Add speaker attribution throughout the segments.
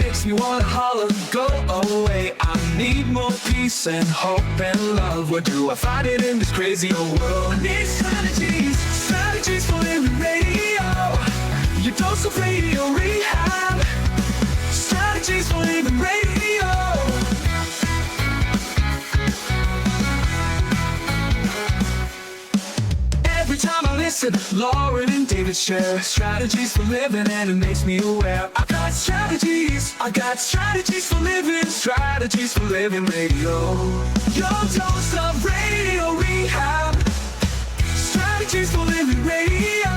Speaker 1: makes me wanna holler, go away. I need more peace and hope and love. Where do I find it in this crazy old world? I need strategies, strategies for living radio. Your dose of radio rehab. Strategies for living radio. Every time I listen, Lauren and David share strategies for living, and it makes me aware. I got strategies for living, strategies for living radio. Your dose of radio rehab. Strategies for living radio.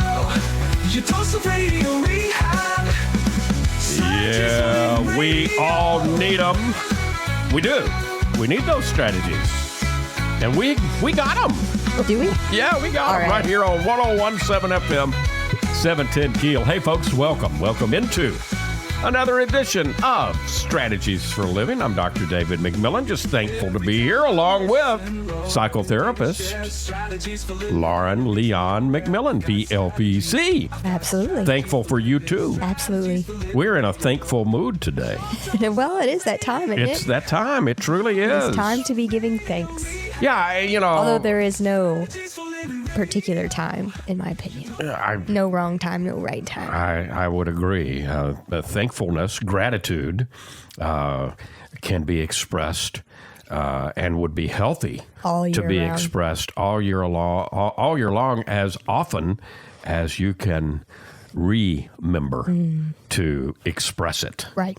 Speaker 1: Your dose of radio rehab.
Speaker 2: Yeah, we all need them. We do. We need those strategies. And we got them.
Speaker 3: Do we?
Speaker 2: Yeah, we got them right here on 101.7 FM, 710 Keel. Hey, folks, welcome. Welcome into another edition of Strategies for Living. I'm Dr. David McMillan, just thankful to be here along with psychotherapist Lauren Leon McMillan, PLPC.
Speaker 3: Absolutely.
Speaker 2: Thankful for you, too.
Speaker 3: Absolutely.
Speaker 2: We're in a thankful mood today.
Speaker 3: Well, it is that time, isn't it?
Speaker 2: It's that time. It truly is.
Speaker 3: It's time to be giving thanks.
Speaker 2: Yeah,
Speaker 3: Although there is no particular time, in my opinion. No wrong time, no right time.
Speaker 2: I would agree. Thankfulness, gratitude can be expressed and would be healthy to be expressed all year long, as often as you can remember to express it.
Speaker 3: Right.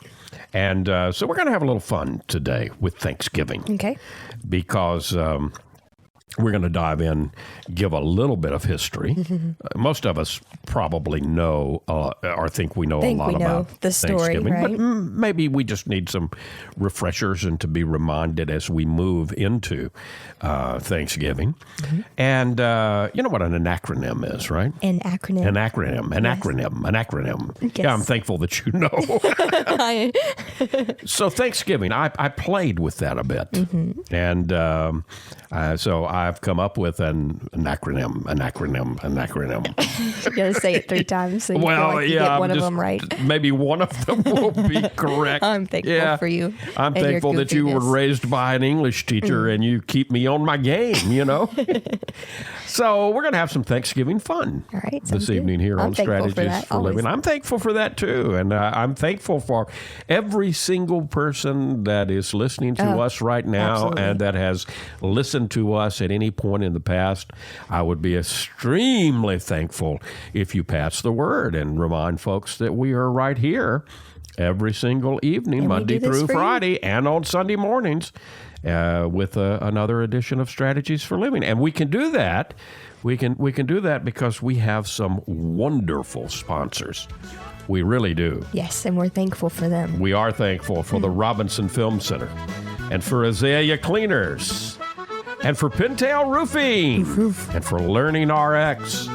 Speaker 2: And so we're going to have a little fun today with Thanksgiving.
Speaker 3: Okay.
Speaker 2: Because we're going to dive in, give a little bit of history. Most of us probably know or think we know a lot about
Speaker 3: the story,
Speaker 2: Thanksgiving.
Speaker 3: right?
Speaker 2: But maybe we just need some refreshers and to be reminded as we move into Thanksgiving. And you know what an acronym is, right?
Speaker 3: An acronym.
Speaker 2: An acronym. An acronym.
Speaker 3: Yes.
Speaker 2: Yeah, I'm thankful that you know. So Thanksgiving, I played with that a bit. And so I've come up with an acronym.
Speaker 3: You got to say it 3 times so you feel like you get one of them right.
Speaker 2: Maybe one of them will be correct.
Speaker 3: I'm thankful for you.
Speaker 2: I'm thankful that you were raised by an English teacher and you keep me on my game, you know. So we're going to have some Thanksgiving fun this evening here on Strategies for Living. I'm thankful for that too. And I'm thankful for every single person that is listening to us right now and that has listened to us at any point in the past. I would be extremely thankful if you pass the word and remind folks that we are right here every single evening, Monday through Friday, and on Sunday mornings with another edition of Strategies for Living. And we can do that. We can do that because we have some wonderful sponsors. We really do.
Speaker 3: Yes, and we're thankful for them. We
Speaker 2: are thankful for the Robinson Film Center and for Azalea Cleaners and for Pintail Roofing and for Learning RX,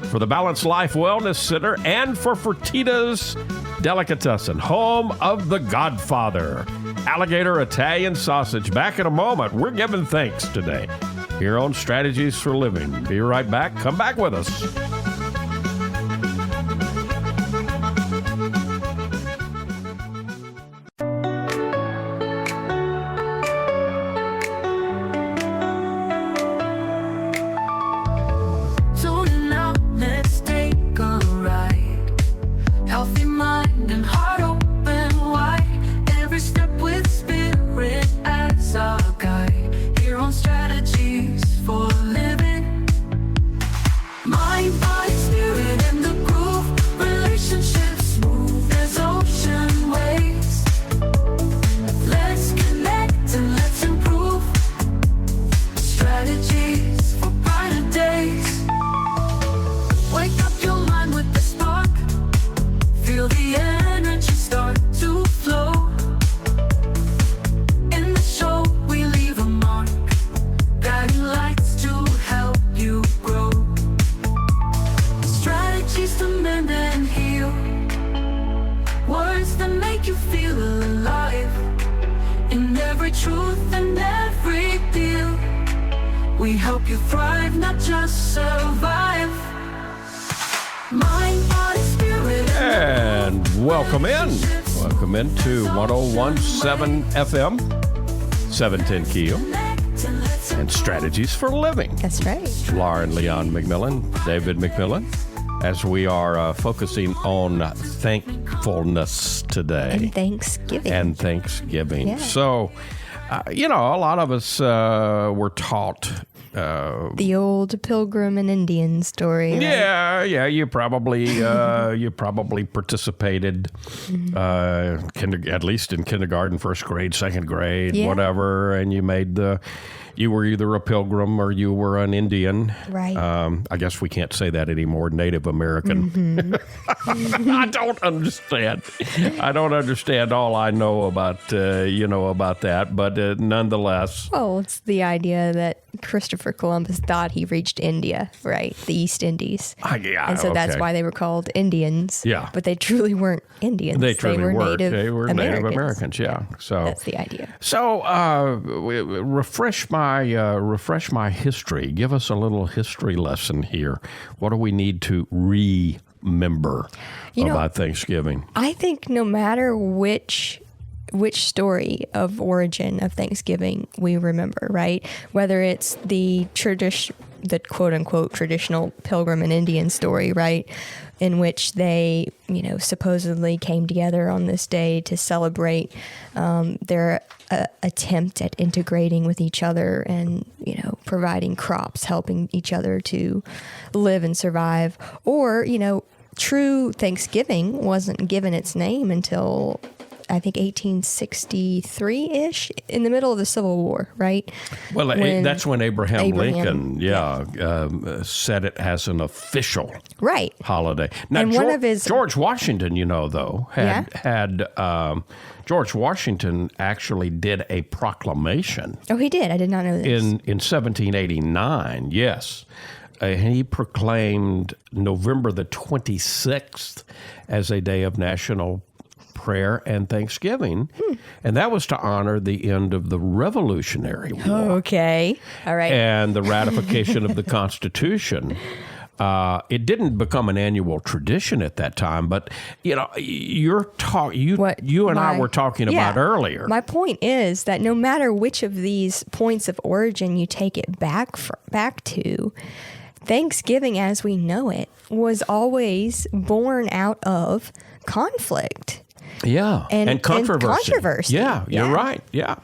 Speaker 2: for the Balanced Life Wellness Center, and for Fertitta's Delicatessen, home of The Godfather, Alligator Italian Sausage. Back in a moment. We're giving thanks today here on Strategies for Living. Be right back. Come back with us. Welcome into 101.7 FM, 710 Keel, and Strategies for Living.
Speaker 3: That's right.
Speaker 2: Lauren Leon McMillan, David McMillan, as we are focusing on thankfulness today.
Speaker 3: And Thanksgiving. Yeah.
Speaker 2: So, a lot of us were taught
Speaker 3: the old Pilgrim and Indian story. Right?
Speaker 2: Yeah. You probably participated, at least in kindergarten, first grade, second grade, whatever, and you were either a pilgrim or you were an Indian.
Speaker 3: Right.
Speaker 2: I guess we can't say that anymore. Native American. Mm-hmm. I don't understand all I know about that, but nonetheless.
Speaker 3: Well, it's the idea that Christopher Columbus thought he reached India, right? The East Indies. And so that's why they were called Indians.
Speaker 2: Yeah.
Speaker 3: But they truly weren't Indians.
Speaker 2: They truly weren't.
Speaker 3: They were
Speaker 2: Native Americans, yeah. So
Speaker 3: that's the idea.
Speaker 2: So refresh my history. Give us a little history lesson here. What do we need to remember about Thanksgiving?
Speaker 3: I think no matter which story of origin of Thanksgiving we remember, right? Whether it's the quote unquote traditional Pilgrim and Indian story, right? In which they, supposedly came together on this day to celebrate their attempt at integrating with each other and, providing crops, helping each other to live and survive. Or, true Thanksgiving wasn't given its name until I think 1863-ish, in the middle of the Civil War, right?
Speaker 2: Well, that's when Abraham Lincoln, said it as an official holiday. Now, and George Washington, had George Washington actually did a proclamation.
Speaker 3: Oh, he did? I did not know this.
Speaker 2: In 1789, yes. He proclaimed November the 26th as a day of national prayer and Thanksgiving, and that was to honor the end of the Revolutionary War.
Speaker 3: Okay, all right.
Speaker 2: And the ratification of the Constitution. It didn't become an annual tradition at that time, but you and I were talking about earlier.
Speaker 3: My point is that no matter which of these points of origin you take it back to, Thanksgiving as we know it was always born out of conflict.
Speaker 2: Yeah, and controversy.
Speaker 3: Yeah,
Speaker 2: you're right. Yeah.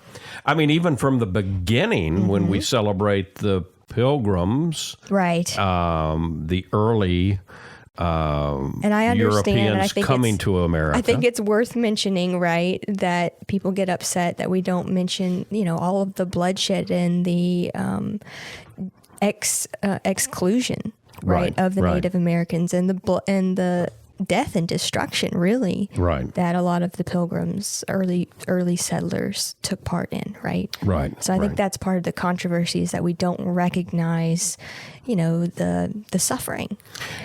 Speaker 2: I mean, even from the beginning, when we celebrate the Pilgrims,
Speaker 3: right?
Speaker 2: The early
Speaker 3: and I understand,
Speaker 2: Europeans coming to America.
Speaker 3: I think it's worth mentioning, right, that people get upset that we don't mention, all of the bloodshed and the exclusion, right, of the Native Americans and the death and destruction, really, that a lot of the Pilgrims, early settlers, took part in, right? So I think that's part of the controversy, is that we don't recognize, the suffering.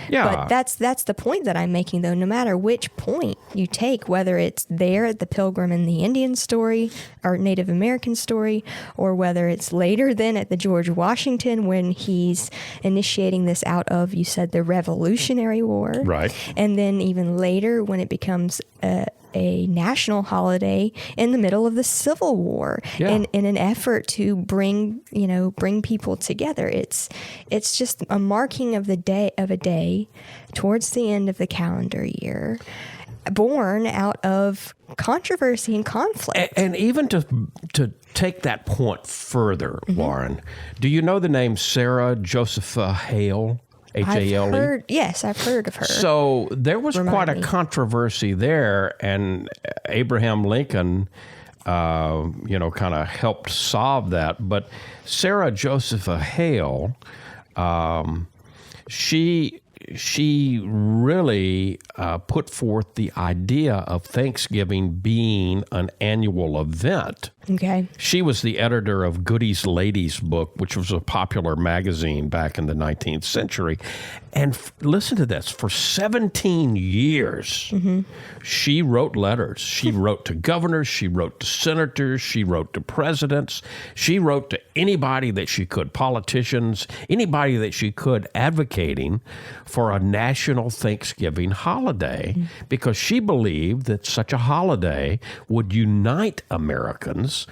Speaker 2: Yeah.
Speaker 3: But that's the point that I'm making, though. No matter which point you take, whether it's there at the Pilgrim and the Indian story or Native American story, or whether it's later then at the George Washington when he's initiating this out of, you said, the Revolutionary War.
Speaker 2: Right.
Speaker 3: And then even later when it becomes a national holiday in the middle of the Civil War, in an effort to bring people together. It's just a marking of a day towards the end of the calendar year, born out of controversy and conflict.
Speaker 2: And even to take that point further, Lauren, do you know the name Sarah Josepha Hale? H-A-L-E?
Speaker 3: Yes, I've heard of her.
Speaker 2: So there was quite a controversy there, and Abraham Lincoln, kind of helped solve that. But Sarah Josepha Hale, she really put forth the idea of Thanksgiving being an annual event.
Speaker 3: Okay.
Speaker 2: She was the editor of Goody's Ladies book, which was a popular magazine back in the 19th century. And listen to this. For 17 years, she wrote letters. She wrote to governors. She wrote to senators. She wrote to presidents. She wrote to anybody that she could, politicians, anybody that she could, advocating for a national Thanksgiving holiday because she believed that such a holiday would unite Americans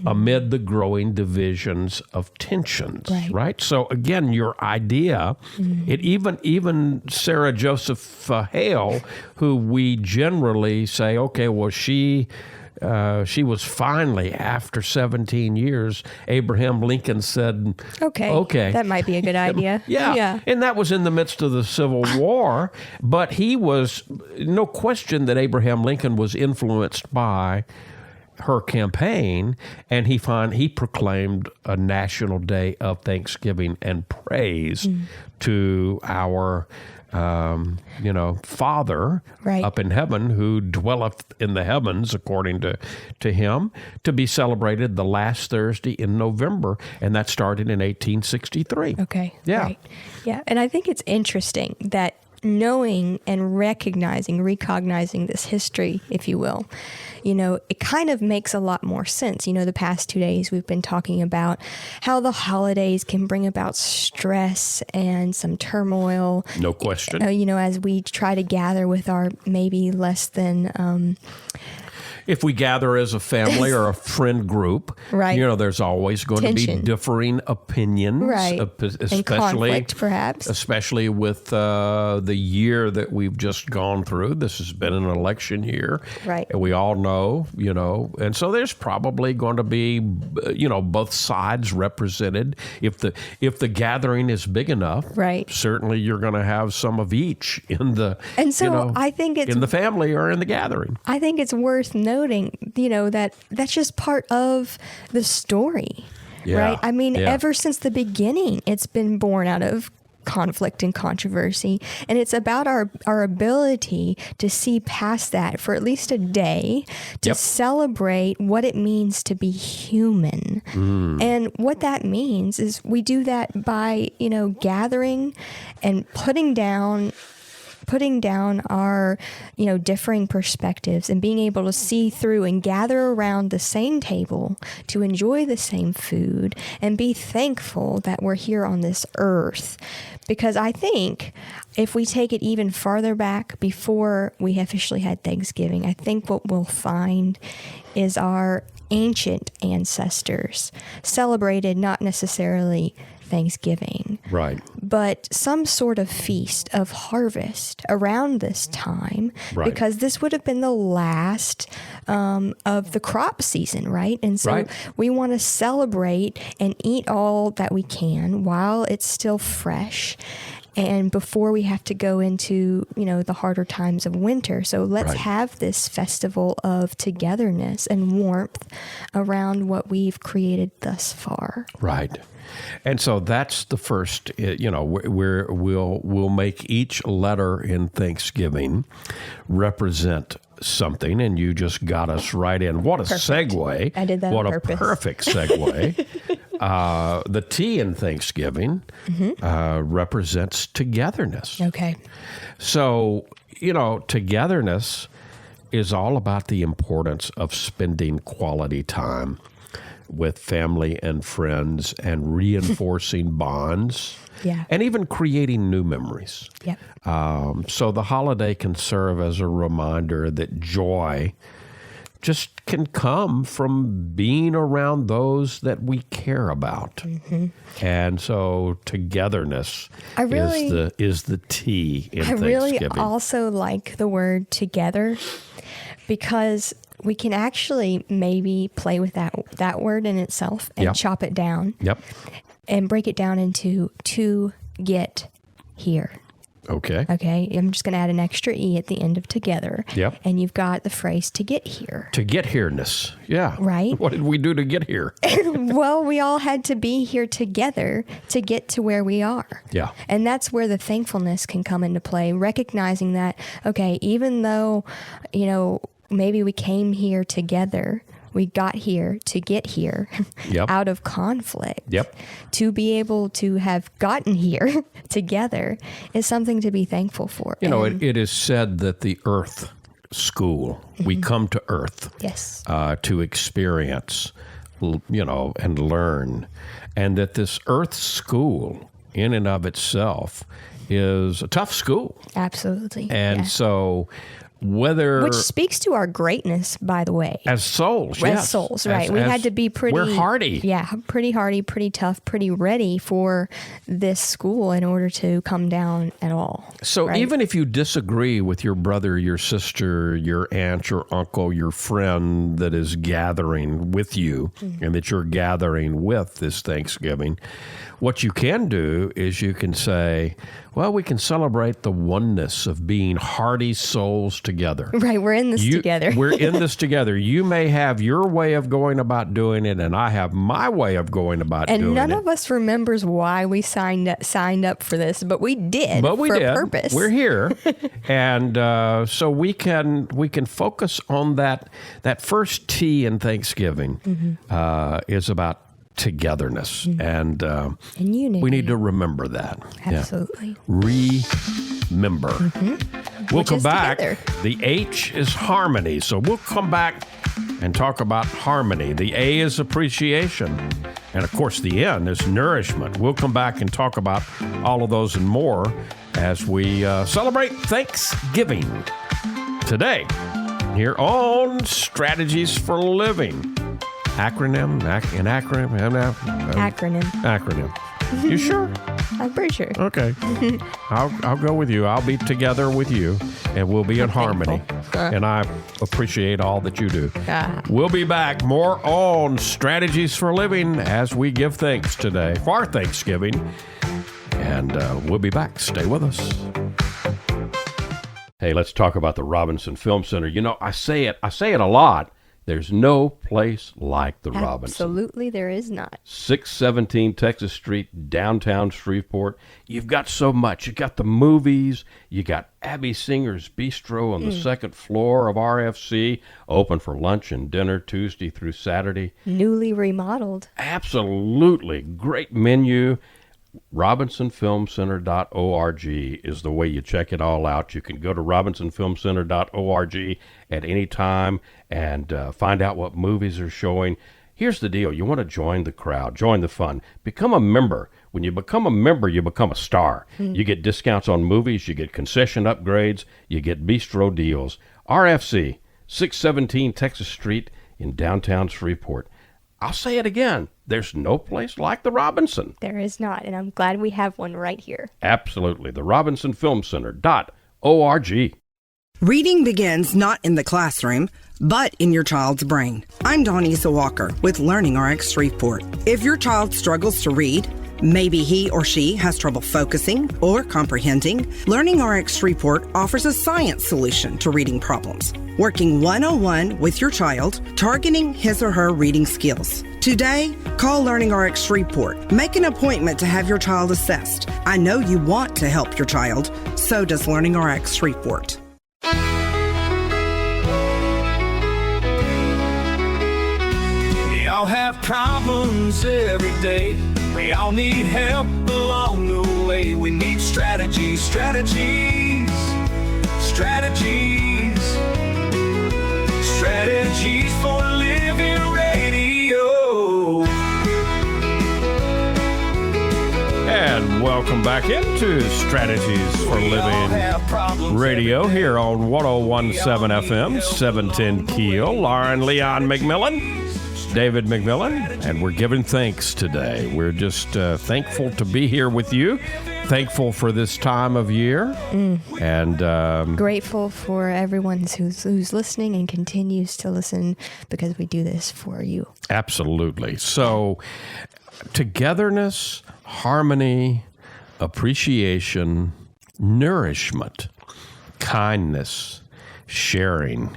Speaker 2: amid the growing divisions of tensions, right? So again, your idea, it even Sarah Joseph Hale, who we generally say, okay, well, she was finally, after 17 years, Abraham Lincoln said, okay,
Speaker 3: that might be a good idea.
Speaker 2: Yeah. And that was in the midst of the Civil War, but he was, no question that Abraham Lincoln was influenced by her campaign, and he proclaimed a national day of thanksgiving and praise to our Father up in heaven, who dwelleth in the heavens, according to him, to be celebrated the last Thursday in November, and that started in 1863.
Speaker 3: Okay.
Speaker 2: Yeah.
Speaker 3: Right. Yeah, and I think it's interesting that knowing and recognizing this history, if you will, it kind of makes a lot more sense. The past 2 days we've been talking about how the holidays can bring about stress and some turmoil.
Speaker 2: No question.
Speaker 3: As we try to gather with our maybe less than...
Speaker 2: if we gather as a family or a friend group, there's always going to be differing opinions, especially
Speaker 3: and conflict, perhaps,
Speaker 2: especially with the year that we've just gone through. This has been an election year, and we all know, and so there's probably going to be, both sides represented. If the gathering is big enough, certainly you're going to have some of each in the,
Speaker 3: and so I think it's
Speaker 2: in the family or in the gathering.
Speaker 3: I think it's worth noting, that that's just part of the story, right? I mean, ever since the beginning, it's been born out of conflict and controversy, and it's about our ability to see past that for at least a day, to celebrate what it means to be human. And what that means is we do that by, gathering and putting down our, differing perspectives and being able to see through and gather around the same table to enjoy the same food and be thankful that we're here on this earth. Because I think if we take it even farther back before we officially had Thanksgiving, I think what we'll find is our ancient ancestors celebrated not necessarily Thanksgiving, but some sort of feast of harvest around this time, because this would have been the last of the crop season, right? And so we want to celebrate and eat all that we can while it's still fresh, and before we have to go into, the harder times of winter. So let's have this festival of togetherness and warmth around what we've created thus far.
Speaker 2: Right. And so that's the first, we'll make each letter in Thanksgiving represent something, and you just got us right in. What a segue.
Speaker 3: I did that
Speaker 2: on
Speaker 3: purpose.
Speaker 2: What a perfect segue. The T in Thanksgiving represents togetherness.
Speaker 3: Okay.
Speaker 2: So, togetherness is all about the importance of spending quality time with family and friends and reinforcing bonds and even creating new memories. So the holiday can serve as a reminder that joy just can come from being around those that we care about. And so togetherness is the T in Thanksgiving.
Speaker 3: I really also like the word together, because we can actually maybe play with that word in itself and chop it down and break it down into to get here.
Speaker 2: Okay.
Speaker 3: I'm just going to add an extra E at the end of together. And you've got the phrase to get here.
Speaker 2: To get here-ness. Yeah.
Speaker 3: Right.
Speaker 2: What did we do to get here?
Speaker 3: Well, we all had to be here together to get to where we are. And that's where the thankfulness can come into play, recognizing that, even though, maybe we came here together, we got here to get here out of conflict. To be able to have gotten here together is something to be thankful for.
Speaker 2: You know, it is said that the earth school, we come to earth to experience, you know, and learn. And that this earth school in and of itself is a tough school.
Speaker 3: Absolutely.
Speaker 2: And so which
Speaker 3: speaks to our greatness, by the way.
Speaker 2: As souls,
Speaker 3: As souls, right. We had to be pretty...
Speaker 2: We're hardy.
Speaker 3: Yeah, pretty hardy, pretty tough, pretty ready for this school in order to come down at all.
Speaker 2: So even if you disagree with your brother, your sister, your aunt, your uncle, your friend that is gathering with you and that you're gathering with this Thanksgiving, what you can do is you can say, well, we can celebrate the oneness of being hardy souls together.
Speaker 3: Right, we're in this together.
Speaker 2: We're in this together. You may have your way of going about doing it, and I have my way of going about doing it.
Speaker 3: And none of us remembers why we signed up for this, but we did.
Speaker 2: But we did.
Speaker 3: A purpose.
Speaker 2: We're here, and so we can focus on that. That first T in Thanksgiving is about togetherness, and unity. We need to remember that.
Speaker 3: Absolutely.
Speaker 2: Yeah. Remember. We'll come back.
Speaker 3: Together.
Speaker 2: The H is harmony, so we'll come back and talk about harmony. The A is appreciation, and of course the N is nourishment. We'll come back and talk about all of those and more as we celebrate Thanksgiving today here on Strategies for Living. Acronym. You sure?
Speaker 3: I'm pretty sure.
Speaker 2: Okay. I'll go with you. I'll be together with you, and we'll be in harmony. And I appreciate all that you do. We'll be back more on Strategies for Living as we give thanks today for Thanksgiving. And we'll be back. Stay with us. Hey, let's talk about the Robinson Film Center. You know, I say it a lot. There's no place like the Robinson.
Speaker 3: Absolutely, there is not.
Speaker 2: 617 Texas Street, downtown Shreveport. You've got so much. You got the movies. You got Abby Singer's Bistro on the second floor of RFC, open for lunch and dinner Tuesday through Saturday.
Speaker 3: Newly remodeled.
Speaker 2: Absolutely. Great menu. RobinsonFilmCenter.org is the way you check it all out. You can go to RobinsonFilmCenter.org at any time and find out what movies are showing. Here's the deal. You want to join the crowd, join the fun, become a member. When you become a member, you become a star. You get discounts on movies, you get concession upgrades, you get bistro deals. RFC, 617 Texas Street in downtown Shreveport. I'll say it again. There's no place like the Robinson.
Speaker 3: There is not, and I'm glad we have one right here.
Speaker 2: Absolutely. The RobinsonFilmCenter.org.
Speaker 4: Reading begins not in the classroom, but in your child's brain. I'm Donisa Walker with Learning RX Shreveport. If your child struggles to read, maybe he or she has trouble focusing or comprehending, Learning RX Shreveport offers a science solution to reading problems, working one-on-one with your child, targeting his or her reading skills. Today, call Learning RX Shreveport. Make an appointment to have your child assessed. I know you want to help your child, so does Learning RX Shreveport.
Speaker 1: We all have problems every day. We all need help along the way. We need strategies for Living Radio.
Speaker 2: And welcome back into Strategies for Living Radio here on 101.7 FM, 710 Keel. Lauren Leon McMillan, David McMillan, and we're giving thanks today. We're just thankful to be here with you, thankful for this time of year, and
Speaker 3: grateful for everyone who's listening and continues to listen because we do this for you.
Speaker 2: Absolutely. So, togetherness, harmony, appreciation, nourishment, kindness, sharing,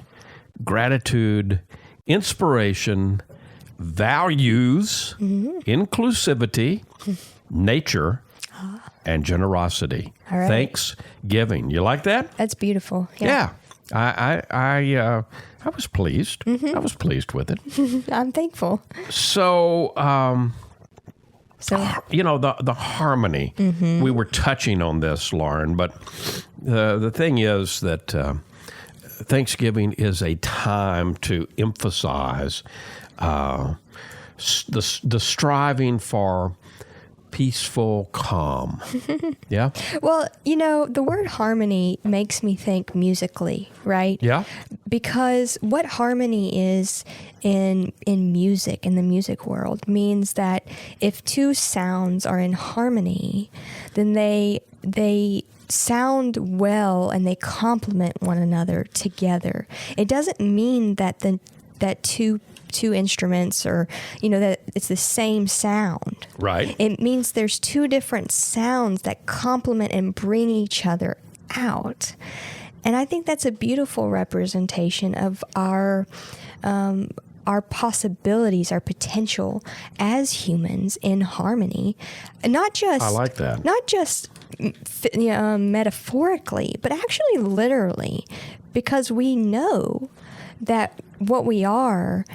Speaker 2: gratitude, inspiration, values, inclusivity, nature, and generosity.
Speaker 3: All right.
Speaker 2: Thanksgiving. You like that?
Speaker 3: That's beautiful.
Speaker 2: Yeah. I I was pleased. I was pleased with it.
Speaker 3: I'm thankful.
Speaker 2: So, the harmony. We were touching on this, Lauren, but the thing is that Thanksgiving is a time to emphasize the striving for peaceful calm. Yeah?
Speaker 3: Well, the word harmony makes me think musically, right?
Speaker 2: Yeah.
Speaker 3: Because what harmony is in music, in the music world, means that if two sounds are in harmony, then they sound well and they complement one another together. It doesn't mean that that two instruments or that it's the same sound.
Speaker 2: Right.
Speaker 3: It means there's two different sounds that complement and bring each other out. And I think that's a beautiful representation of our possibilities, our potential as humans in harmony. Not just
Speaker 2: I like that.
Speaker 3: Not just metaphorically, but actually literally, because we know that what we are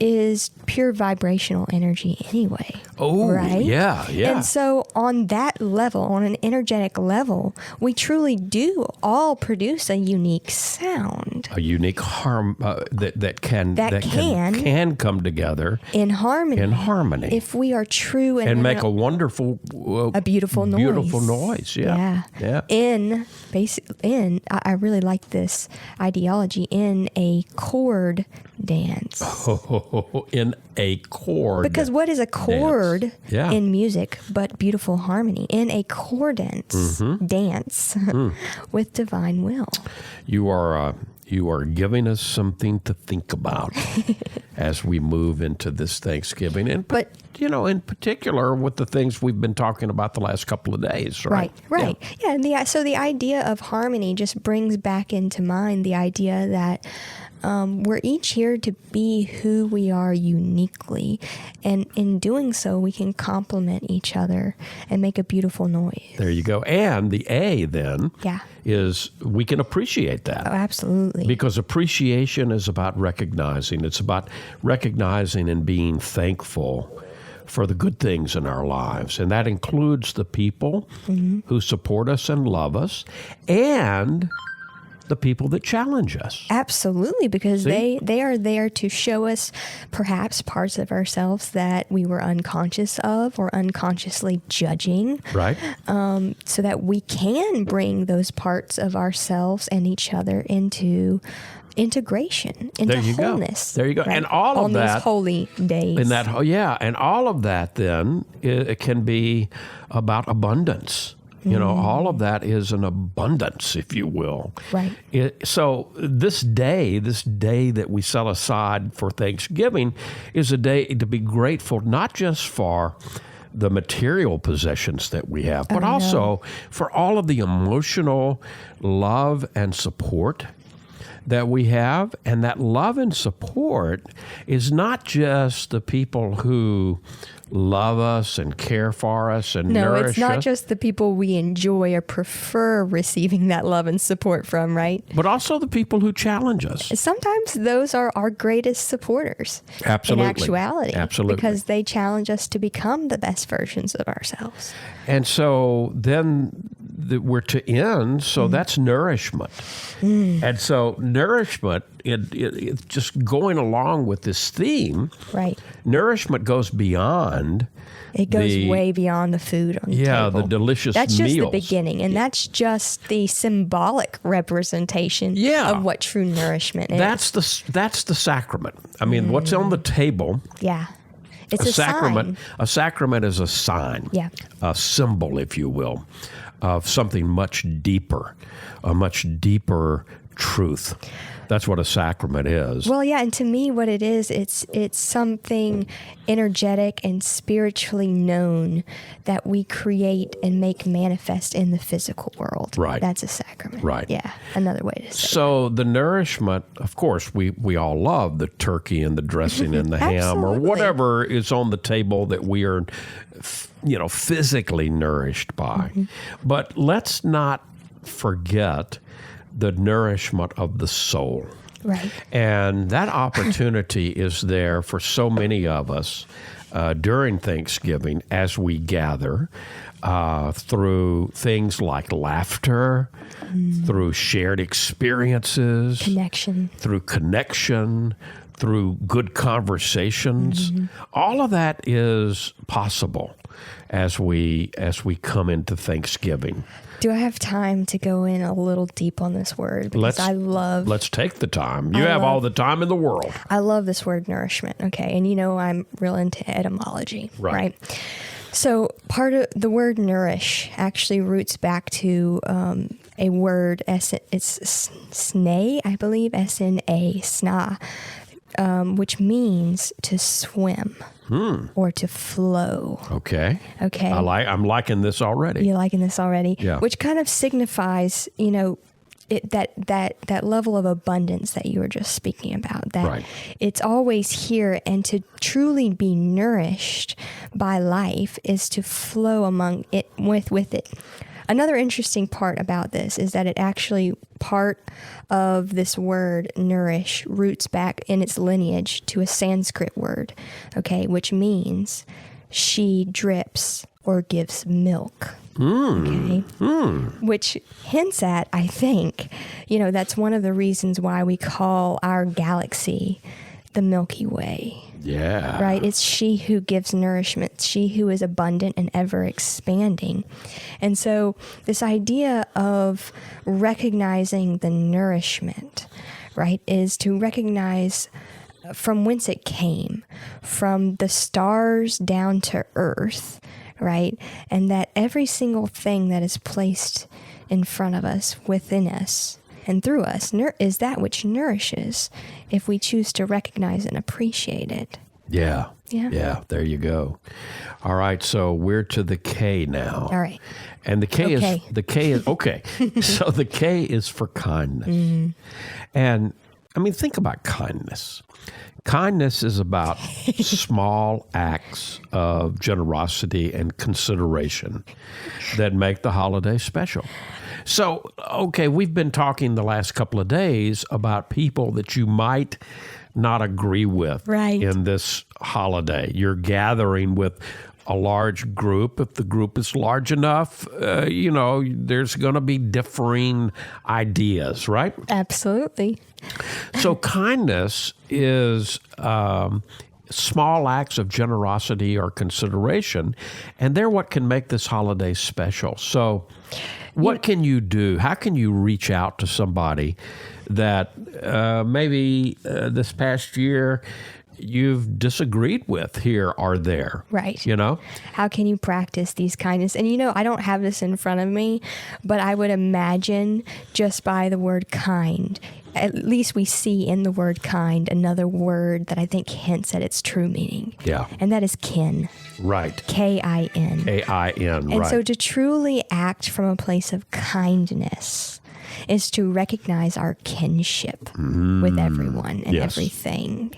Speaker 3: is pure vibrational energy anyway.
Speaker 2: Oh,
Speaker 3: right?
Speaker 2: Yeah.
Speaker 3: And so on that level, on an energetic level, we truly do all produce a unique sound.
Speaker 2: A unique that can come together
Speaker 3: in harmony. If we are true
Speaker 2: and make a wonderful,
Speaker 3: a beautiful noise.
Speaker 2: Beautiful noise. Yeah.
Speaker 3: I really like this ideology, in a chord dance.
Speaker 2: In a chord.
Speaker 3: Because what is a chord
Speaker 2: Yeah.
Speaker 3: in music but beautiful harmony? In a chordance dance with divine will.
Speaker 2: You are giving us something to think about as we move into this Thanksgiving. And in particular with the things we've been talking about the last couple of days, right?
Speaker 3: Right. Yeah. And so the idea of harmony just brings back into mind the idea that we're each here to be who we are uniquely, and in doing so, we can complement each other and make a beautiful noise.
Speaker 2: There you go. And the A then is we can appreciate that.
Speaker 3: Oh, absolutely.
Speaker 2: Because appreciation is about recognizing. It's about recognizing and being thankful for the good things in our lives. And that includes the people who support us and love us, and the people that challenge us.
Speaker 3: Absolutely, because they are there to show us perhaps parts of ourselves that we were unconscious of or unconsciously judging.
Speaker 2: Right.
Speaker 3: So that we can bring those parts of ourselves and each other into integration, into wholeness.
Speaker 2: There you go.
Speaker 3: Right?
Speaker 2: And all of
Speaker 3: on
Speaker 2: that
Speaker 3: these holy days.
Speaker 2: And all of that then it can be about abundance. All of that is an abundance, if you will.
Speaker 3: Right.
Speaker 2: So this day that we set aside for Thanksgiving is a day to be grateful, not just for the material possessions that we have, but also for all of the emotional love and support that we have. And that love and support is not just the people who love us and care for us and nourish us.
Speaker 3: No, it's not just the people we enjoy or prefer receiving that love and support from, right?
Speaker 2: But also the people who challenge us.
Speaker 3: Sometimes those are our greatest supporters.
Speaker 2: Absolutely.
Speaker 3: In actuality.
Speaker 2: Absolutely.
Speaker 3: Because they challenge us to become the best versions of ourselves.
Speaker 2: And so then we're to end, so that's nourishment. And so nourishment, it's just going along with this theme.
Speaker 3: Right.
Speaker 2: Nourishment goes beyond.
Speaker 3: It goes way beyond the food on the table.
Speaker 2: Yeah, the delicious
Speaker 3: That's just
Speaker 2: meals.
Speaker 3: the beginning, and that's just the symbolic representation of what true nourishment is.
Speaker 2: That's the sacrament. I mean, what's on the table?
Speaker 3: Yeah. It's a
Speaker 2: sacrament.
Speaker 3: sign.
Speaker 2: A sacrament is a sign.
Speaker 3: Yeah.
Speaker 2: A symbol, if you will, of something much deeper, a much deeper truth. That's what a sacrament is.
Speaker 3: Well, yeah, and to me, what it is, it's something energetic and spiritually known that we create and make manifest in the physical world.
Speaker 2: Right.
Speaker 3: That's a sacrament.
Speaker 2: Right.
Speaker 3: Yeah, another way to say it.
Speaker 2: So the nourishment, of course, we all love the turkey and the dressing and the ham or whatever is on the table that we are, physically nourished by. But let's not forget the nourishment of the soul.
Speaker 3: Right.
Speaker 2: And that opportunity is there for so many of us during Thanksgiving as we gather through things like laughter, through shared experiences, through connection, through good conversations. All of that is possible as we come into Thanksgiving.
Speaker 3: Do I have time to go in a little deep on this word? Because
Speaker 2: Let's take the time. You have all the time in the world.
Speaker 3: I love this word nourishment. Okay. And I'm real into etymology, right? So part of the word nourish actually roots back to a word, it's snay, I believe, S-N-A, sna, which means to swim. Or to flow.
Speaker 2: Okay.
Speaker 3: Okay.
Speaker 2: I'm liking this already.
Speaker 3: You're liking this already?
Speaker 2: Yeah.
Speaker 3: Which kind of signifies, that level of abundance that you were just speaking about. That it's always here, and to truly be nourished by life is to flow among it with it. Another interesting part about this is that it actually, part of this word nourish roots back in its lineage to a Sanskrit word, okay, which means she drips or gives milk. Okay. Which hints at, I think, that's one of the reasons why we call our galaxy the Milky Way.
Speaker 2: Yeah.
Speaker 3: Right? It's she who gives nourishment, she who is abundant and ever expanding. And so this idea of recognizing the nourishment, right, is to recognize from whence it came, from the stars down to earth, right? And that every single thing that is placed in front of us, within us, and through us is that which nourishes if we choose to recognize and appreciate it.
Speaker 2: Yeah. There you go. All right. So we're to the K now.
Speaker 3: All right.
Speaker 2: And the K is okay. So the K is for kindness. And think about kindness. Kindness is about small acts of generosity and consideration that make the holiday special. So, we've been talking the last couple of days about people that you might not agree with in this holiday. You're gathering with a large group. If the group is large enough, there's going to be differing ideas, right?
Speaker 3: Absolutely.
Speaker 2: So kindness is small acts of generosity or consideration, and they're what can make this holiday special. So what can you do? How can you reach out to somebody that maybe this past year you've disagreed with here or there?
Speaker 3: Right.
Speaker 2: How
Speaker 3: can you practice these kindness? And I don't have this in front of me, but I would imagine just by the word kind, at least we see in the word kind another word that I think hints at its true meaning.
Speaker 2: Yeah.
Speaker 3: And that is kin.
Speaker 2: Right.
Speaker 3: K-I-N.
Speaker 2: K-I-N,
Speaker 3: And so to truly act from a place of kindness is to recognize our kinship with everyone and everything.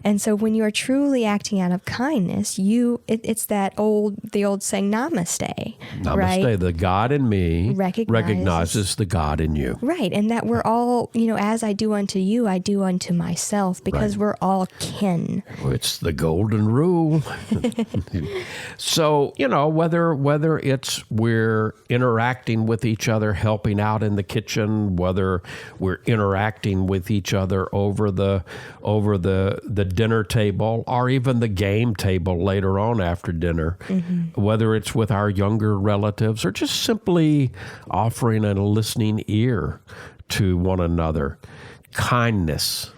Speaker 3: And so when you are truly acting out of kindness, it's the old saying, namaste.
Speaker 2: Namaste,
Speaker 3: right?
Speaker 2: The God in me recognizes the God in you.
Speaker 3: Right, and that we're all, as I do unto you, I do unto myself, because we're all kin.
Speaker 2: It's the golden rule. So, whether it's we're interacting with each other, helping out in the kitchen, whether we're interacting with each other over the dinner table, or even the game table later on after dinner, whether it's with our younger relatives or just simply offering a listening ear to one another. Kindness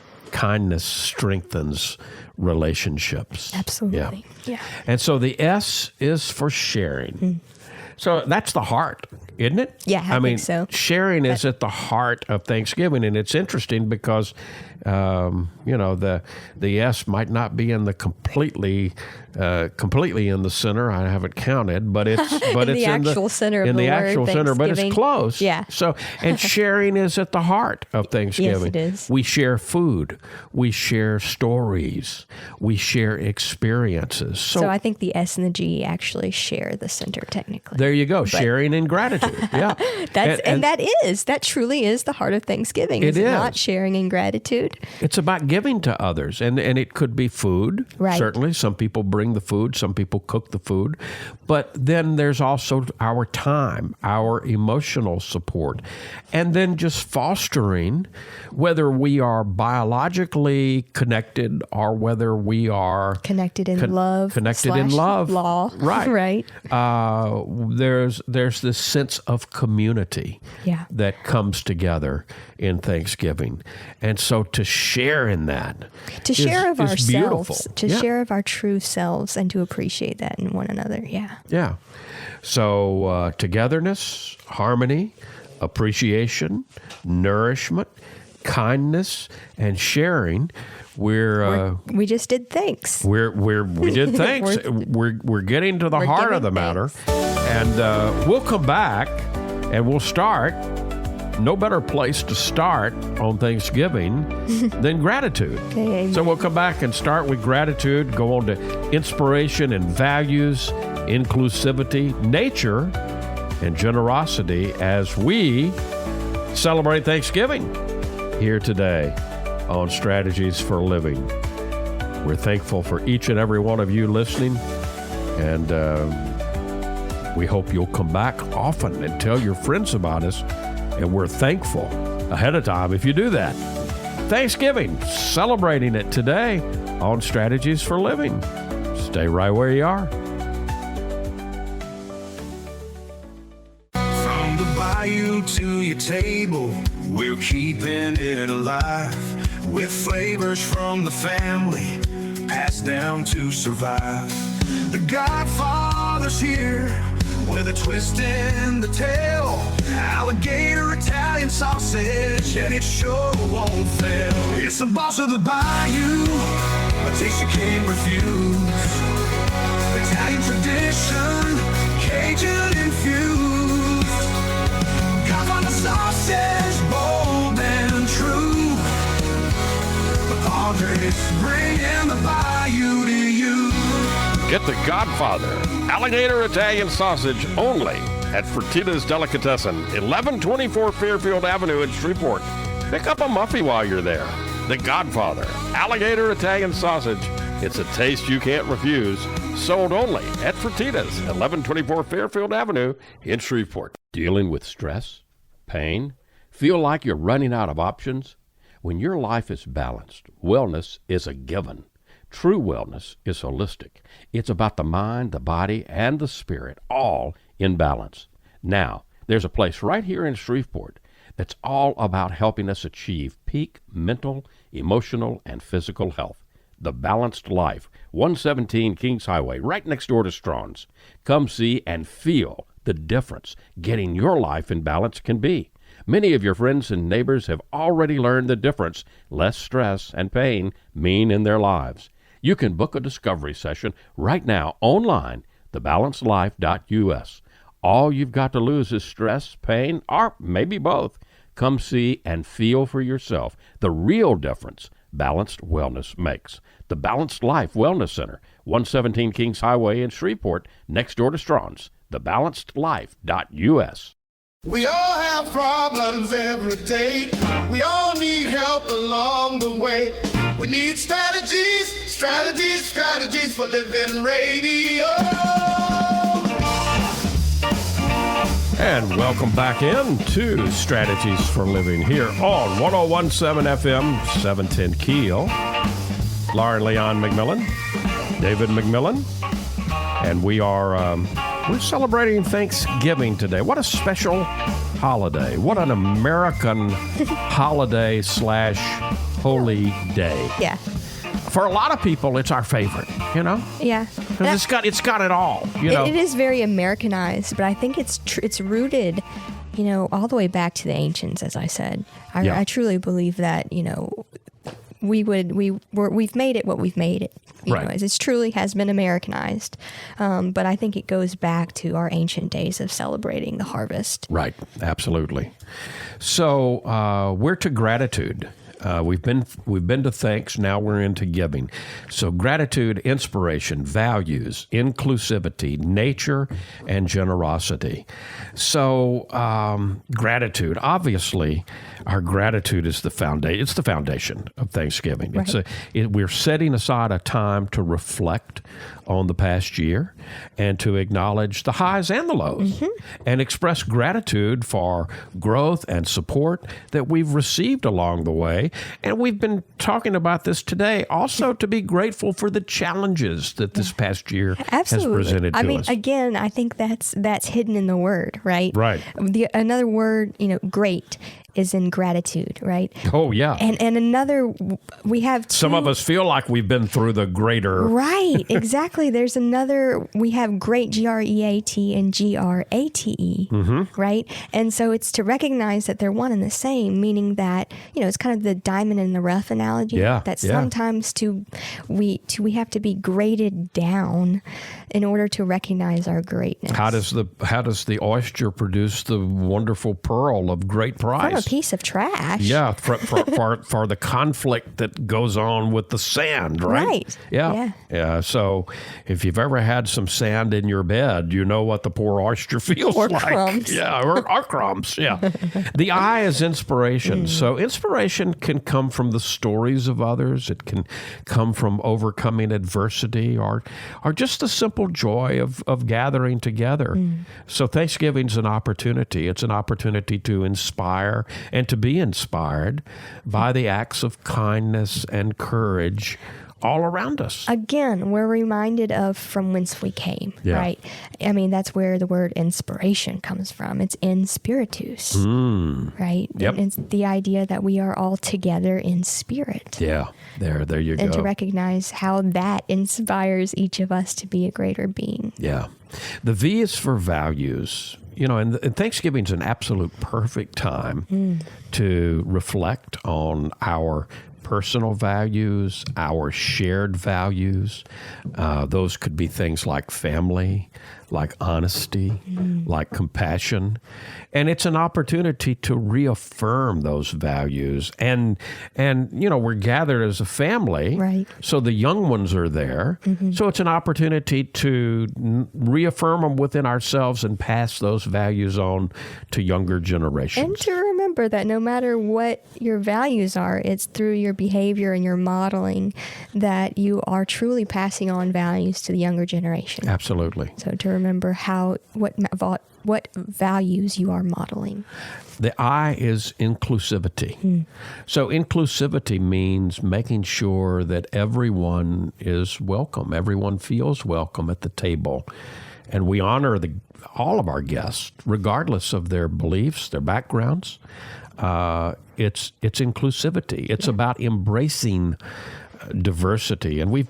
Speaker 2: strengthens relationships.
Speaker 3: Absolutely. Yeah.
Speaker 2: And so the S is for sharing. So that's the heart, isn't it?
Speaker 3: Yeah, I think so.
Speaker 2: Sharing is at the heart of Thanksgiving. And it's interesting because The S might not be in the completely in the center. I haven't counted, but it's
Speaker 3: in the actual center of
Speaker 2: in the actual
Speaker 3: word,
Speaker 2: center, but it's close.
Speaker 3: Yeah.
Speaker 2: So, and sharing is at the heart of Thanksgiving.
Speaker 3: Yes, it is.
Speaker 2: We share food. We share stories. We share experiences.
Speaker 3: So I think the S and the G actually share the center technically.
Speaker 2: There you go. Sharing and gratitude. Yeah.
Speaker 3: That truly is the heart of Thanksgiving.
Speaker 2: It is
Speaker 3: not sharing and gratitude.
Speaker 2: It's about giving to others, and it could be food.
Speaker 3: Right.
Speaker 2: Certainly, some people bring the food, some people cook the food, but then there's also our time, our emotional support, and then just fostering, whether we are biologically connected or whether we are
Speaker 3: connected in love,
Speaker 2: connected in love,
Speaker 3: law,
Speaker 2: right?
Speaker 3: Right.
Speaker 2: There's this sense of community that comes together in Thanksgiving, and so to share in that,
Speaker 3: share of ourselves,
Speaker 2: beautiful.
Speaker 3: Share of our true selves, and to appreciate that in one another.
Speaker 2: Yeah. So togetherness, harmony, appreciation, nourishment, kindness, and sharing.
Speaker 3: We just did thanks.
Speaker 2: We did thanks. We're getting to the heart of the matter, and we'll come back and we'll start. No better place to start on Thanksgiving than gratitude.
Speaker 3: Okay.
Speaker 2: So we'll come back and start with gratitude, go on to inspiration and values, inclusivity, nature, and generosity as we celebrate Thanksgiving here today on Strategies for Living. We're thankful for each and every one of you listening, and we hope you'll come back often and tell your friends about us. And we're thankful ahead of time if you do that. Thanksgiving, celebrating it today on Strategies for Living. Stay right where you are.
Speaker 1: From the bayou to your table, we're keeping it alive with flavors from the family, passed down to survive. The Godfather's here with a twist in the tail. Alligator Italian sausage, and it sure won't fail. It's the boss of the bayou, a taste you can't refuse. Italian tradition, Cajun infused. Godfather sausage, bold and true. The Padres bringing the bayou to you.
Speaker 2: Get the Godfather Alligator Italian Sausage only at Fertitta's Delicatessen, 1124 Fairfield Avenue in Shreveport. Pick up a muffy while you're there. The Godfather Alligator Italian Sausage. It's a taste you can't refuse. Sold only at Fertitta's, 1124 Fairfield Avenue in Shreveport. Dealing with stress, pain, feel like you're running out of options? When your life is balanced, wellness is a given. True wellness is holistic. It's about the mind, the body, and the spirit, all in balance. Now, there's a place right here in Shreveport that's all about helping us achieve peak mental, emotional, and physical health. The Balanced Life, 117 Kings Highway, right next door to Strawn's. Come see and feel the difference getting your life in balance can be. Many of your friends and neighbors have already learned the difference less stress and pain mean in their lives. You can book a discovery session right now online, thebalancedlife.us. All you've got to lose is stress, pain, or maybe both. Come see and feel for yourself the real difference balanced wellness makes. The Balanced Life Wellness Center, 117 Kings Highway in Shreveport, next door to Strawn's, thebalancedlife.us.
Speaker 5: We all have problems every day. We all need help along the way. We need strategies for living radio.
Speaker 2: And welcome back in to Strategies for Living here on 101.7 FM, 710 Keel. Lauren Leon McMillan, David McMillan, and we're celebrating Thanksgiving today. What a special holiday. What an American holiday / holy day.
Speaker 3: Yeah.
Speaker 2: For a lot of people, it's our favorite, you know?
Speaker 3: Yeah.
Speaker 2: Because it's got it all, you know?
Speaker 3: It is very Americanized, but I think it's rooted, all the way back to the ancients, as I said. I truly believe that, we've made it what we've made it. You
Speaker 2: Right.
Speaker 3: know, as it truly has been Americanized. But I think it goes back to our ancient days of celebrating the harvest.
Speaker 2: Right. Absolutely. So we're to gratitude. We've been to thanks. Now we're into giving. So gratitude, inspiration, values, inclusivity, nature, and generosity. So gratitude. Obviously, our gratitude is the foundation. It's the foundation of Thanksgiving.
Speaker 3: Right.
Speaker 2: We're setting aside a time to reflect on the past year and to acknowledge the highs and the lows and express gratitude for growth and support that we've received along the way. And we've been talking about this today, also to be grateful for the challenges that this past year has presented to us.
Speaker 3: I mean, again, I think that's hidden in the word, right?
Speaker 2: Right.
Speaker 3: Another word, great, is in gratitude, right?
Speaker 2: Oh, yeah.
Speaker 3: And another, we have
Speaker 2: Some of us feel like we've been through the greater.
Speaker 3: Right, exactly. There's another, we have great, GREAT and GRATE, right? And so it's to recognize that they're one and the same, meaning that, it's kind of the diamond in the rough analogy.
Speaker 2: Yeah,
Speaker 3: That
Speaker 2: yeah.
Speaker 3: sometimes we have to be graded down in order to recognize our greatness.
Speaker 2: How does the oyster produce the wonderful pearl of great price?
Speaker 3: From a piece of trash.
Speaker 2: Yeah, for the conflict that goes on with the sand, right?
Speaker 3: Right.
Speaker 2: Yeah. So if you've ever had some sand in your bed, you know what the poor oyster feels
Speaker 3: Or
Speaker 2: like.
Speaker 3: crumbs.
Speaker 2: Yeah, or crumbs. Yeah. The I is inspiration. So inspiration can come from the stories of others. It can come from overcoming adversity or just the simple joy of gathering together. So Thanksgiving's an opportunity. It's an opportunity to inspire and to be inspired by the acts of kindness and courage all around us.
Speaker 3: Again, we're reminded of from whence we came, right? I mean, that's where the word inspiration comes from. It's in spiritus, right?
Speaker 2: Yep.
Speaker 3: And it's the idea that we are all together in spirit.
Speaker 2: Yeah, there you go.
Speaker 3: And to recognize how that inspires each of us to be a greater being.
Speaker 2: Yeah. The V is for values. And Thanksgiving's an absolute perfect time to reflect on our personal values, our shared values. Those could be things like family, like honesty, like compassion. And it's an opportunity to reaffirm those values. And we're gathered as a family.
Speaker 3: Right.
Speaker 2: So the young ones are there. So it's an opportunity to reaffirm them within ourselves and pass those values on to younger generations.
Speaker 3: And to remember that no matter what your values are, it's through your behavior and your modeling that you are truly passing on values to the younger generation.
Speaker 2: Absolutely.
Speaker 3: So to remember what values you are modeling.
Speaker 2: The I is inclusivity. So inclusivity means making sure that everyone is welcome. Everyone feels welcome at the table. And we honor all of our guests, regardless of their beliefs, their backgrounds. It's inclusivity. It's about embracing diversity. And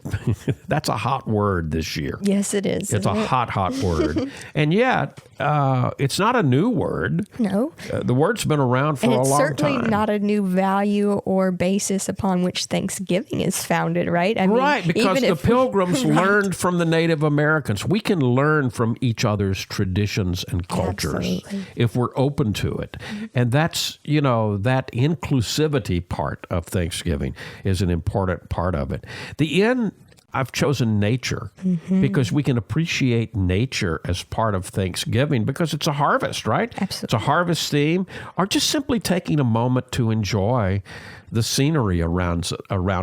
Speaker 2: that's a hot word this year.
Speaker 3: Yes, it is.
Speaker 2: It's a hot word. And yet, it's not a new word.
Speaker 3: No.
Speaker 2: The word's been around for a long time.
Speaker 3: And it's certainly not a new value or basis upon which Thanksgiving is founded, right? I mean,
Speaker 2: right, because the Pilgrims
Speaker 3: right.
Speaker 2: learned from the Native Americans. We can learn from each other's traditions and cultures
Speaker 3: Absolutely.
Speaker 2: if we're open to it. And that's, that inclusivity part of Thanksgiving is an important part of it. The N, I've chosen nature because we can appreciate nature as part of Thanksgiving because it's a harvest, right?
Speaker 3: Absolutely.
Speaker 2: It's a harvest theme, or just simply taking a moment to enjoy the scenery around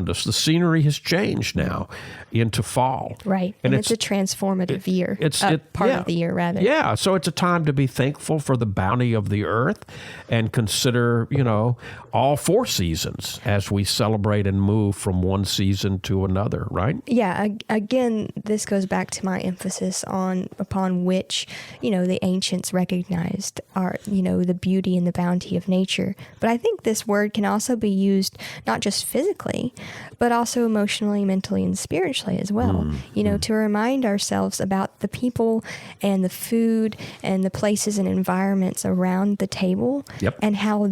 Speaker 2: us. The scenery has changed now into fall.
Speaker 3: Right. And it's a transformative year. Part of the year, rather.
Speaker 2: Yeah. So it's a time to be thankful for the bounty of the earth and consider, all 4 seasons as we celebrate and move from one season to another, right?
Speaker 3: Yeah. Again, this goes back to my emphasis upon which, the ancients recognized the beauty and the bounty of nature. But I think this word can also be used not just physically, but also emotionally, mentally, and spiritually as well. To remind ourselves about the people and the food and the places and environments around the table
Speaker 2: Yep.
Speaker 3: and how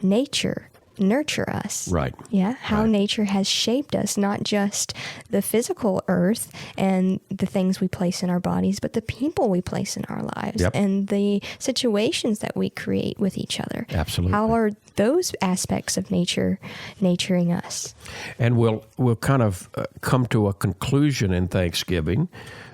Speaker 3: nature nurture us.
Speaker 2: Right.
Speaker 3: Yeah. How nature has shaped us, not just the physical earth and the things we place in our bodies, but the people we place in our lives and the situations that we create with each other.
Speaker 2: Absolutely.
Speaker 3: How are those aspects of nature naturing us?
Speaker 2: And we'll kind of come to a conclusion in Thanksgiving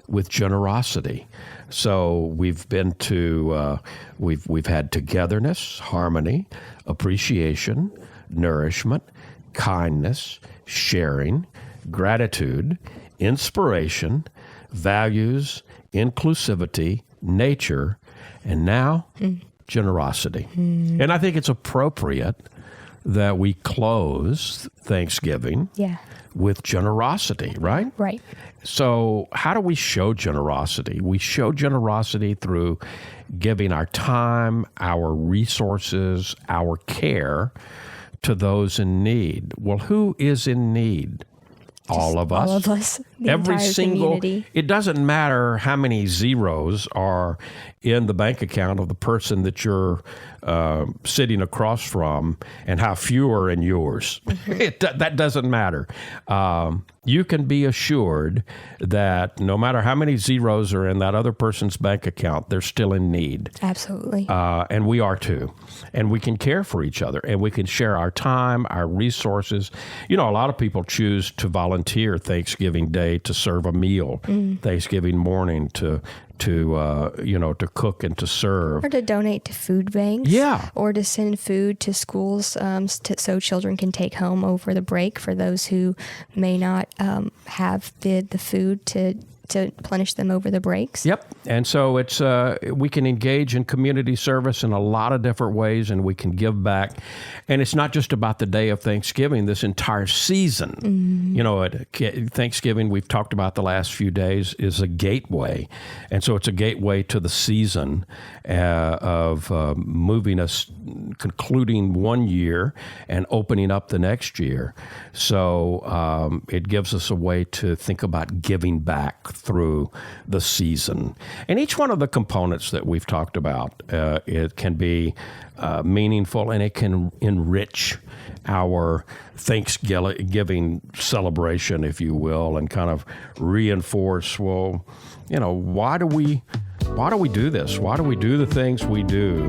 Speaker 2: with generosity. So we've been to we've had togetherness, harmony, appreciation, nourishment, kindness, sharing, gratitude, inspiration, values, inclusivity, nature, and now generosity. And I think it's appropriate that we close Thanksgiving with generosity, right?
Speaker 3: Right.
Speaker 2: So how do we show generosity? We show generosity through giving our time, our resources, our care to those in need. Well, who is in need? All of us.
Speaker 3: All of us.
Speaker 2: Every
Speaker 3: entire
Speaker 2: single,
Speaker 3: community.
Speaker 2: it doesn't matter how many zeros are in the bank account of the person that you're sitting across from and how few are in yours. That doesn't matter. You can be assured that no matter how many zeros are in that other person's bank account, they're still in need.
Speaker 3: Absolutely.
Speaker 2: And we are too. And we can care for each other and we can share our time, our resources. You know, a lot of people choose to volunteer Thanksgiving Day to serve a meal, Thanksgiving morning to cook and to serve.
Speaker 3: Or to donate to food banks.
Speaker 2: Yeah.
Speaker 3: Or to send food to schools so children can take home over the break for those who may not have the food to replenish them over the breaks.
Speaker 2: Yep. And so it's we can engage in community service in a lot of different ways, and we can give back. And it's not just about the day of Thanksgiving, this entire season. You know, Thanksgiving, we've talked about the last few days, is a gateway. And so it's a gateway to the season of moving us, concluding one year and opening up the next year. So it gives us a way to think about giving back through the season. And each one of the components that we've talked about, it can be meaningful and it can enrich our Thanksgiving celebration, if you will, and kind of reinforce, well, you know, why do we do this? Why do we do the things we do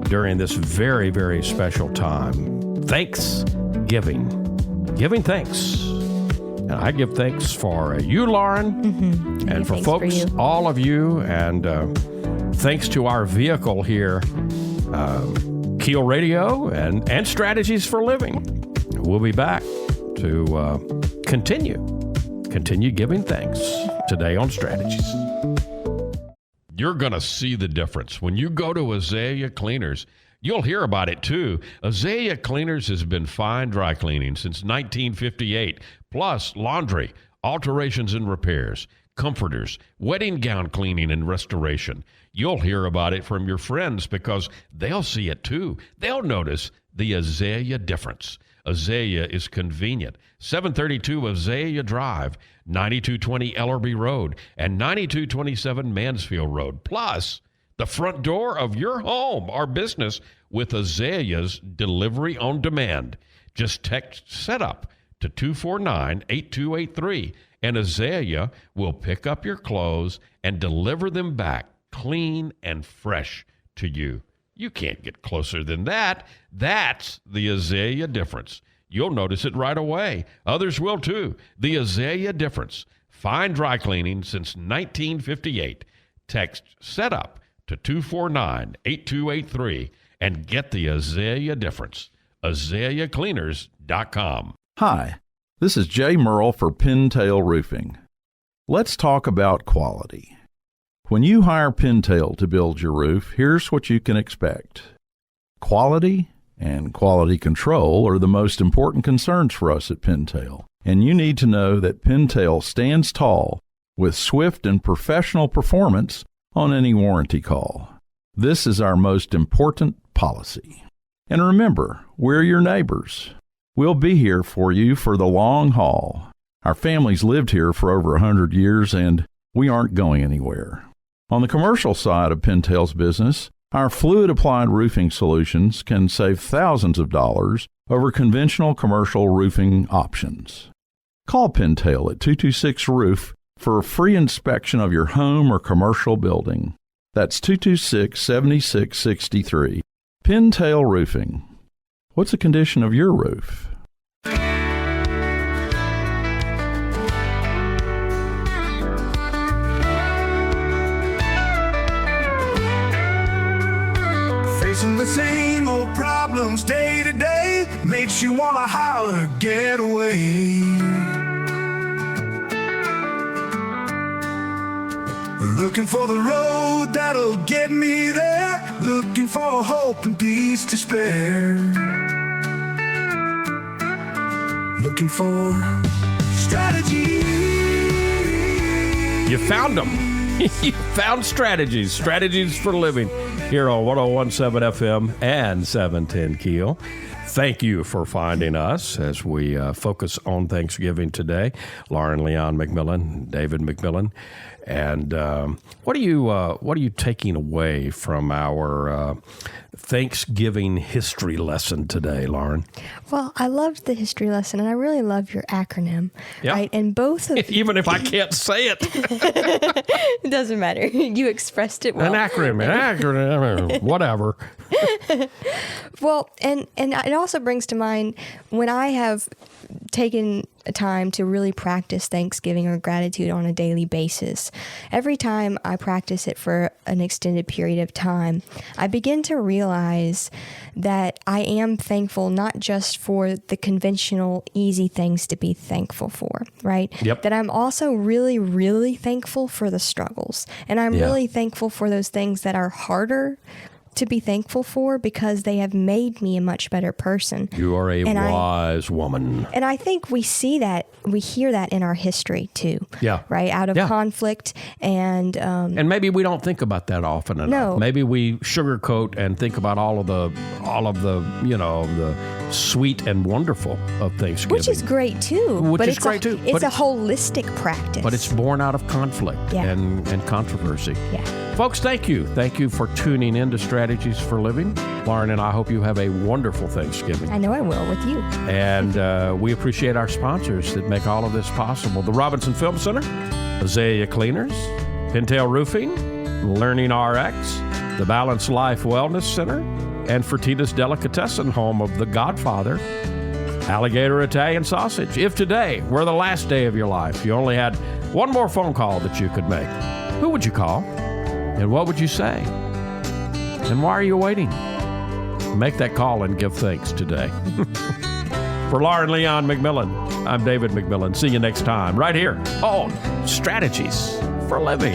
Speaker 2: during this very, very special time? Thanksgiving. Giving thanks. And I give thanks for you, Lauren, and for folks, all of you, and thanks to our vehicle here, Keel Radio and Strategies for Living. We'll be back to continue giving thanks today on Strategies. You're going to see the difference. When you go to Azalea Cleaners, you'll hear about it too. Azalea Cleaners has been fine dry cleaning since 1958, plus laundry, alterations and repairs, comforters, wedding gown cleaning and restoration. You'll hear about it from your friends because they'll see it too. They'll notice the Azalea difference. Azalea is convenient. 732 Azalea Drive, 9220 Ellerby Road, and 9227 Mansfield Road. Plus, the front door of your home or business with Azalea's delivery on demand. Just text SETUP to 249-8283, and Azalea will pick up your clothes and deliver them back clean and fresh to you. You can't get closer than that. That's the Azalea difference. You'll notice it right away. Others will too. The Azalea difference. Fine dry cleaning since 1958. Text SETUP to 249-8283 and get the Azalea difference. AzaleaCleaners.com.
Speaker 6: Hi, this is Jay Merle for Pintail Roofing. Let's talk about quality. When you hire Pintail to build your roof, here's what you can expect. Quality and quality control are the most important concerns for us at Pintail, and you need to know that Pintail stands tall with swift and professional performance on any warranty call. This is our most important policy. And remember, we're your neighbors. We'll be here for you for the long haul. Our family's lived here for over 100 years, and we aren't going anywhere. On the commercial side of Pintail's business, our fluid-applied roofing solutions can save thousands of dollars over conventional commercial roofing options. Call Pintail at 226-ROOF for a free inspection of your home or commercial building. That's 226-7663. Pintail Roofing. What's the condition of your roof?
Speaker 1: Facing the same old problems day to day makes you wanna holler, get away. Looking for the road that'll get me there, looking for hope and peace to spare. Looking for strategy.
Speaker 2: You found them. You found strategies. Strategies for living here on 101.7 FM and 710 Keel. Thank you for finding us as we focus on Thanksgiving today. Lauren Leon McMillan, David McMillan. And what are you taking away from our Thanksgiving history lesson today, Lauren?
Speaker 3: Well, I loved the history lesson, and I really love your acronym.
Speaker 2: Yeah.
Speaker 3: Right? And both of
Speaker 2: even if I can't say it,
Speaker 3: it doesn't matter. You expressed it well.
Speaker 2: An acronym, whatever.
Speaker 3: Well, and it also brings to mind when I have taken time to really practice Thanksgiving or gratitude on a daily basis. Every time I practice it for an extended period of time, I begin to realize that I am thankful not just for the conventional, easy things to be thankful for, right?
Speaker 2: Yep.
Speaker 3: That I'm also really, really thankful for the struggles. And I'm really thankful for those things that are harder to be thankful for because they have made me a much better person.
Speaker 2: You are a wise woman.
Speaker 3: And I think we see that, we hear that in our history too.
Speaker 2: Yeah.
Speaker 3: Right? Out of conflict and
Speaker 2: maybe we don't think about that often enough.
Speaker 3: No.
Speaker 2: Maybe we sugarcoat and think about all of the the sweet and wonderful of Thanksgiving.
Speaker 3: which is great too.
Speaker 2: It's
Speaker 3: a holistic practice.
Speaker 2: But it's born out of conflict and controversy.
Speaker 3: Yeah.
Speaker 2: Folks, thank you. Thank you for tuning in to Strategies for Living. Lauren and I hope you have a wonderful Thanksgiving.
Speaker 3: I know I will with you.
Speaker 2: And we appreciate our sponsors that make all of this possible. The Robinson Film Center, Azalea Cleaners, Pintail Roofing, Learning RX, the Balanced Life Wellness Center, and Fertitta's Delicatessen, home of The Godfather, Alligator Italian Sausage. If today were the last day of your life, you only had one more phone call that you could make, who would you call? And what would you say? And why are you waiting? Make that call and give thanks today. For Lauren Leon McMillan, I'm David McMillan. See you next time right here on Strategies for Living.